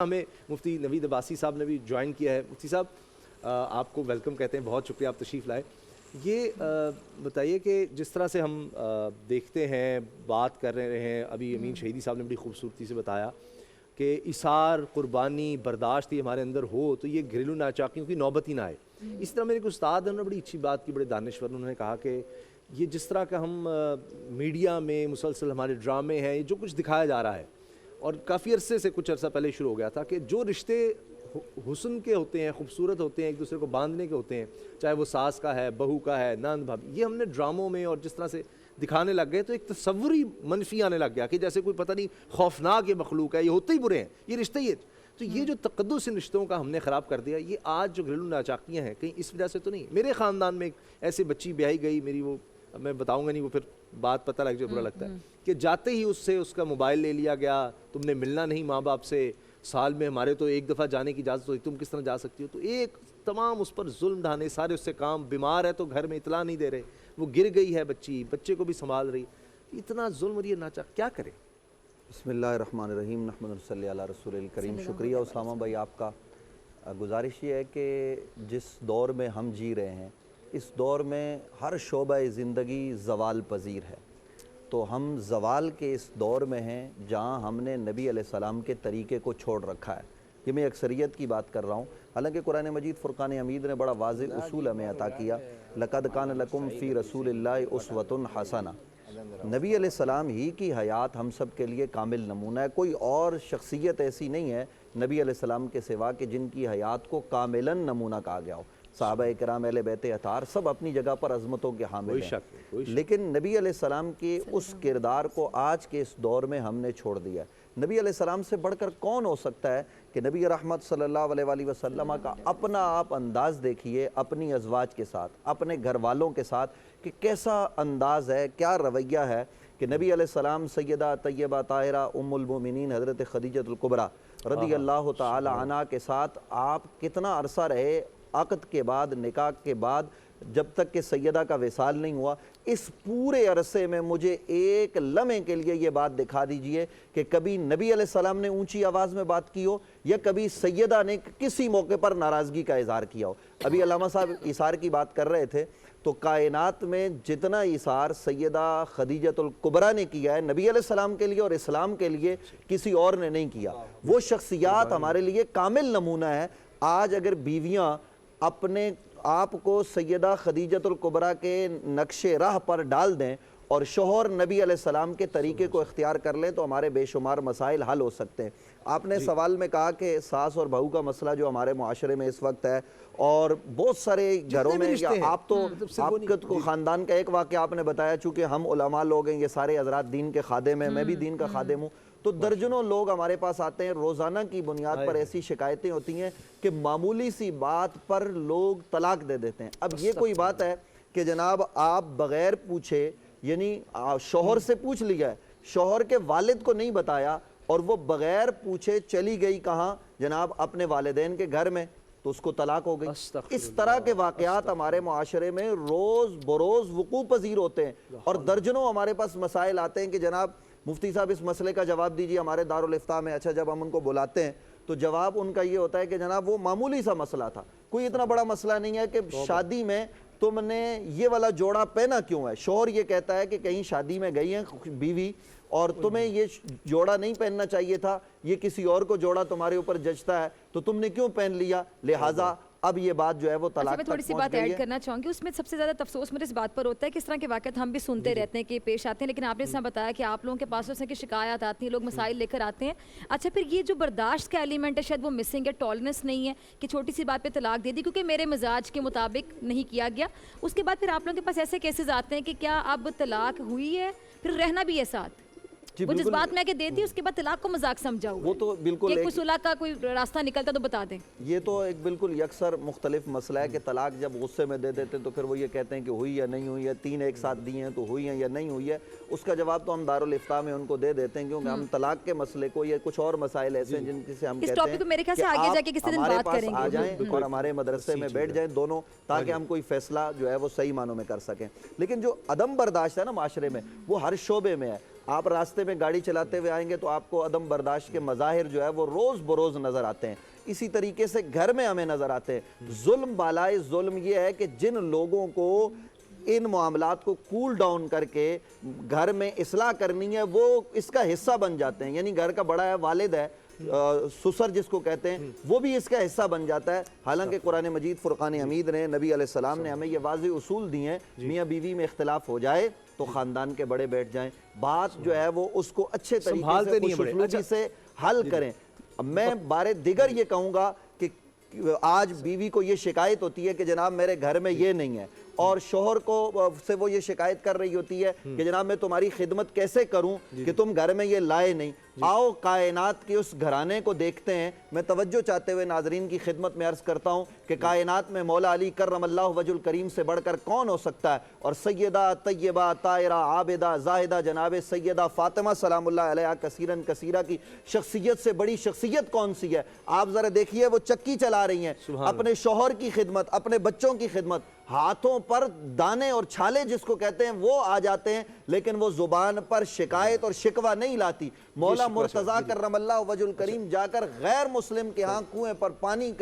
ہمیں مفتی نوید عباسی صاحب نے بھی جوائن کیا ہے۔ مفتی صاحب آپ کو ویلکم کہتے ہیں، بہت شکریہ آپ تشریف لائے۔ یہ بتائیے کہ جس طرح سے ہم دیکھتے ہیں، بات کر رہے ہیں، ابھی امین شہیدی صاحب نے بڑی خوبصورتی سے بتایا کہ اثار، قربانی، برداشت یہ ہمارے اندر ہو تو یہ گھریلو ناچاکیوں کی نوبت ہی نہ آئے۔ اس طرح میرے ایک استاد نے بڑی اچھی بات کی، بڑے دانشور، انہوں نے کہا کہ یہ جس طرح کا ہم میڈیا میں مسلسل ہمارے ڈرامے ہیں، یہ جو کچھ دکھایا جا رہا ہے، اور کافی عرصے سے، کچھ عرصہ پہلے شروع ہو گیا تھا کہ جو رشتے حسن کے ہوتے ہیں، خوبصورت ہوتے ہیں، ایک دوسرے کو باندھنے کے ہوتے ہیں، چاہے وہ ساس کا ہے، بہو کا ہے، نند بھابھی، یہ ہم نے ڈراموں میں اور جس طرح سے دکھانے لگ گئے تو ایک تصور ہی منفی آنے لگ گیا کہ جیسے کوئی پتہ نہیں خوفناک یہ مخلوق ہے، یہ ہوتے ہی برے ہیں، یہ رشتے ہی ہے۔ تو یہ جو تقدس ان رشتوں کا ہم نے خراب کر دیا، یہ آج جو گھریلو ناچاکیاں ہیں کہیں اس وجہ سے تو نہیں۔ میرے خاندان میں ایک ایسے بچی بیاہی گئی میری، وہ میں بتاؤں گا نہیں، وہ پھر بات پتہ لگ جائے، برا لگتا ہے کہ جاتے ہی اس سے اس کا موبائل لے لیا گیا، تم نے ملنا نہیں ماں باپ سے، سال میں ہمارے تو ایک دفعہ جانے کی اجازت ہوتی، تم کس طرح جا سکتی ہو؟ تو ایک تمام اس پر ظلم ڈھانے، سارے اس سے کام، بیمار ہے تو گھر میں اطلاع نہیں دے رہے، وہ گر گئی ہے بچی، بچے کو بھی سنبھال رہی، اتنا ظلم اور یہ ناچاک، کیا کرے؟ بسم اللہ الرحمن الرحیم، نحمد صلی علی رسول الکریم۔ شکریہ اسامہ بھائی آپ کا۔ گزارش یہ ہے کہ جس دور میں ہم جی رہے ہیں، اس دور میں ہر شعبہ زندگی زوال پذیر ہے، تو ہم زوال کے اس دور میں ہیں جہاں ہم نے نبی علیہ السلام کے طریقے کو چھوڑ رکھا ہے۔ یہ میں اکثریت کی بات کر رہا ہوں، حالانکہ قرآن مجید فرقان حمید نے بڑا واضح اصول ہمیں عطا کیا، لَقَدْ كَانَ لَكُمْ فِي رَسُولِ اللَّهِ أُسْوَةٌ حَسَنَةٌ۔ نبی علیہ السلام ہی کی حیات ہم سب کے لیے کامل نمونہ ہے۔ کوئی اور شخصیت ایسی نہیں ہے نبی علیہ السلام کے سوا کہ جن کی حیات کو کاملاً نمونہ کہا گیا ہو۔ صحابہ کرام، اہل بیت اطہار، سب اپنی جگہ پر عظمتوں کے حامل ہیں، لیکن نبی علیہ السلام کے اس کردار کو آج کے اس دور میں ہم نے چھوڑ دیا ہے۔ نبی علیہ السلام سے بڑھ کر کون ہو سکتا ہے کہ نبی رحمت صلی اللہ علیہ وآلہ وسلم کا اپنا آپ انداز دیکھیے، اپنی ازواج کے ساتھ، اپنے گھر والوں کے ساتھ، کہ کیسا انداز ہے، کیا رویہ ہے کہ نبی علیہ السلام سیدہ طیبہ طاہرہ ام المومنین حضرت خدیجہ الکبریٰ رضی اللہ تعالی عنہ کے ساتھ آپ کتنا عرصہ رہے، عقد کے بعد، نکاح کے بعد، جب تک کہ سیدہ کا وصال نہیں ہوا۔ اس پورے عرصے میں مجھے ایک لمحے کے لیے یہ بات دکھا دیجئے کہ کبھی نبی علیہ السلام نے اونچی آواز میں بات کی ہو یا کبھی سیدہ نے کسی موقع پر ناراضگی کا اظہار کیا ہو۔ ابھی علامہ صاحب اثار کی بات کر رہے تھے، تو کائنات میں جتنا اثار سیدہ خدیجہ الکبریٰ نے کیا ہے نبی علیہ السلام کے لیے اور اسلام کے لیے، کسی اور نے نہیں کیا۔ وہ شخصیات ہمارے لیے کامل نمونہ ہے۔ آج اگر بیویاں اپنے آپ کو سیدہ خدیجہ الکبریٰ کے نقش راہ پر ڈال دیں اور شوہر نبی علیہ السلام کے طریقے کو اختیار کر لیں تو ہمارے بے شمار مسائل حل ہو سکتے ہیں۔ آپ نے سوال میں کہا کہ ساس اور بہو کا مسئلہ جو ہمارے معاشرے میں اس وقت ہے، اور بہت سارے گھروں میں، یا آپ کو خاندان کا ایک واقعہ آپ نے بتایا، چونکہ ہم علماء لوگ ہیں، یہ سارے حضرات دین کے خادم ہیں، میں بھی دین کا خادم ہوں، تو درجنوں لوگ ہمارے پاس آتے ہیں، روزانہ کی بنیاد پر ایسی شکایتیں ہوتی ہیں کہ معمولی سی بات پر لوگ طلاق دے دیتے ہیں۔ اب یہ کوئی بات ہے کہ جناب آپ بغیر پوچھے، یعنی شوہر سے پوچھ لیا ہے، شوہر کے والد کو نہیں بتایا، اور وہ بغیر پوچھے چلی گئی کہاں؟ جناب اپنے والدین کے گھر میں، تو اس کو طلاق ہو گئی۔ اس طرح کے واقعات ہمارے معاشرے میں روز بروز وقوع پذیر ہوتے ہیں، اور درجنوں ہمارے پاس مسائل آتے ہیں کہ جناب مفتی صاحب اس مسئلے کا جواب دیجیے ہمارے دارالافتاء میں۔ اچھا، جب ہم ان کو بلاتے ہیں تو جواب ان کا یہ ہوتا ہے کہ جناب وہ معمولی سا مسئلہ تھا، کوئی اتنا بڑا مسئلہ نہیں ہے کہ شادی میں تم نے یہ والا جوڑا پہنا کیوں ہے۔ شوہر یہ کہتا ہے کہ کہیں شادی میں گئی ہیں بیوی اور تمہیں یہ جوڑا نہیں پہننا چاہیے تھا، یہ کسی اور کو جوڑا تمہارے اوپر جچتا ہے تو تم نے کیوں پہن لیا، لہٰذا اب یہ بات جو ہے وہ طلاق تک تھوڑی سی بات ایڈ کرنا چاہوں گی۔ اس میں سب سے زیادہ افسوس مجھے اس بات پر ہوتا ہے کہ اس طرح کے واقعات ہم بھی سنتے رہتے ہیں کہ پیش آتے ہیں، لیکن آپ نے اس طرح بتایا کہ آپ لوگوں کے پاس اس طرح کی شکایات آتی ہیں، لوگ مسائل لے کر آتے ہیں۔ اچھا، پھر یہ جو برداشت کا ایلیمنٹ ہے شاید وہ مسنگ ہے، ٹالرنس نہیں ہے کہ چھوٹی سی بات پہ طلاق دے دی کیونکہ میرے مزاج کے مطابق نہیں کیا گیا۔ اس کے بعد پھر آپ لوگوں کے پاس ایسے کیسز آتے ہیں کہ کیا اب طلاق ہوئی ہے پھر رہنا بھی ہے ساتھ، وہ جس بات میں کہ دے دی اس کے بعد طلاق کو مذاق سمجھا ہوا ہے، وہ تو بالکل کوئی صلح کا کوئی راستہ نکلتا تو بتا دیں۔ یہ تو ایک بالکل یکسر مختلف مسئلہ ہے کہ طلاق جب غصے میں دے دیتے تو پھر وہ یہ کہتے ہیں کہ ہوئی یا نہیں ہوئی ہے، تین ایک ساتھ دی ہیں تو ہوئی ہیں یا نہیں ہوئی ہے۔ اس کا جواب تو ہم دارالافتاء میں ان کو دے دیتے ہیں، کیونکہ ہم طلاق کے مسئلے کو، یا کچھ اور مسائل ایسے ہیں جن سے ہم کہتے ہیں کہ آپ ہمارے پاس آ جائیں اور ہمارے مدرسے میں بیٹھ جائیں دونوں، تاکہ ہم کوئی فیصلہ جو ہے وہ صحیح معنوں میں کر سکیں۔ لیکن جو عدم برداشت ہے نا معاشرے میں، وہ ہر شعبے میں ہے۔ آپ راستے میں گاڑی چلاتے ہوئے آئیں گے تو آپ کو عدم برداشت کے مظاہر جو ہے وہ روز بروز نظر آتے ہیں. اسی طریقے سے گھر میں ہمیں نظر آتے ہیں. ظلم بالائے ظلم یہ ہے کہ جن لوگوں کو ان معاملات کو کول ڈاؤن کر کے گھر میں اصلاح کرنی ہے وہ اس کا حصہ بن جاتے ہیں. یعنی گھر کا بڑا ہے، والد ہے، سسر جس کو کہتے ہیں، وہ بھی اس کا حصہ بن جاتا ہے. حالانکہ قرآن مجید فرقان حمید نے، نبی علیہ السلام نے ہمیں یہ واضح اصول دی ہیں، میاں بیوی میں اختلاف ہو جائے تو خاندان کے بڑے بیٹھ جائیں، بات جو ہے وہ اس کو اچھے طریقے سے خوش اسلوبی سے حل کریں. میں بارے دیگر یہ کہوں گا کہ آج بیوی کو یہ شکایت ہوتی ہے کہ جناب میرے گھر میں یہ نہیں ہے، اور شوہر کو سے وہ یہ شکایت کر رہی ہوتی ہے کہ جناب میں تمہاری خدمت کیسے کروں کہ تم گھر میں یہ لائے نہیں. آؤ کائنات کے اس گھرانے کو دیکھتے ہیں. میں توجہ چاہتے ہوئے ناظرین کی خدمت میں عرض کرتا ہوں کہ کائنات میں مولا علی کرم اللہ وجہ الکریم سے بڑھ کر کون ہو سکتا ہے؟ اور سیدہ طیبہ طاہرہ عابدہ زاہدہ جناب سیدہ فاطمہ سلام اللہ علیہا کثیراً کثیرہ کی شخصیت سے بڑی شخصیت کون سی ہے؟ آپ ذرا دیکھیے، وہ چکی چلا رہی ہیں، اپنے شوہر کی خدمت، اپنے بچوں کی خدمت. ہاتھوں پر دانے اور چھالے جس کو کہتے ہیں وہ آ جاتے ہیں، لیکن وہ زبان پر شکایت اور شکوہ نہیں لاتی. مولا مرتضیٰ کرم اللہ وجہ الکریم جا کر غیر مسلم کے ہاں کنویں پر پانی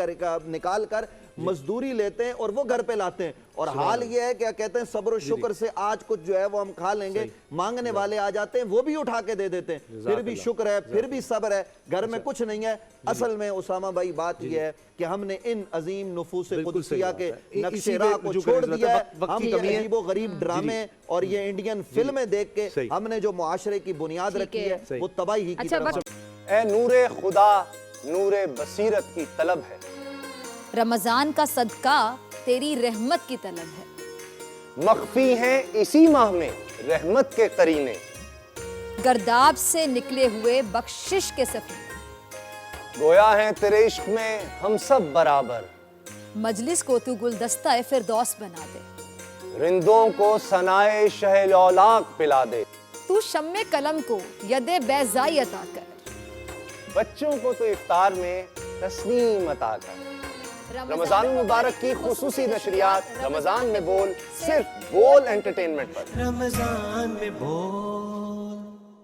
نکال کر مزدوری لیتے ہیں اور وہ گھر پہ لاتے ہیں. اور حال یہ ہے کیا کہتے ہیں، صبر و شکر سے آج کچھ جو ہے وہ ہم کھا لیں گے، مانگنے والے آ جاتے ہیں وہ بھی اٹھا کے دے دیتے ہیں، پھر بھی شکر ہے، پھر بھی صبر ہے، گھر میں کچھ نہیں ہے. اصل میں اسامہ بھائی بات یہ ہے کہ ہم نے ان عظیم نفوس قدسیہ کے نقش راہ کو چھوڑ دیا ہے. ہم یہ عجیب و غریب ڈرامے اور یہ انڈین فلمیں دیکھ کے ہم نے جو معاشرے کی بنیاد رکھی ہے وہ تباہی کی طرف. اے نور خدا، نور بصیرت کی طلب ہے، رمضان کا صدقہ تیری رحمت کی طلب ہے. مخفی ہیں اسی ماہ میں رحمت کے قرینے، گرداب سے نکلے ہوئے بخشش کے سفیر. گویا ہیں تیرے عشق میں ہم سب برابر، مجلس کو تو گلدستہ فردوس بنا دے. رندوں کو ثنائے شہ لولاک پلا دے، تو شم قلم کو ید بیضائی عطا کر. بچوں کو تو افطار میں تسنیم عطا کر. رمضان مبارک کی خصوصی نشریات رمضان میں بول، صرف بول انٹرٹینمنٹ پر. رمضان میں بول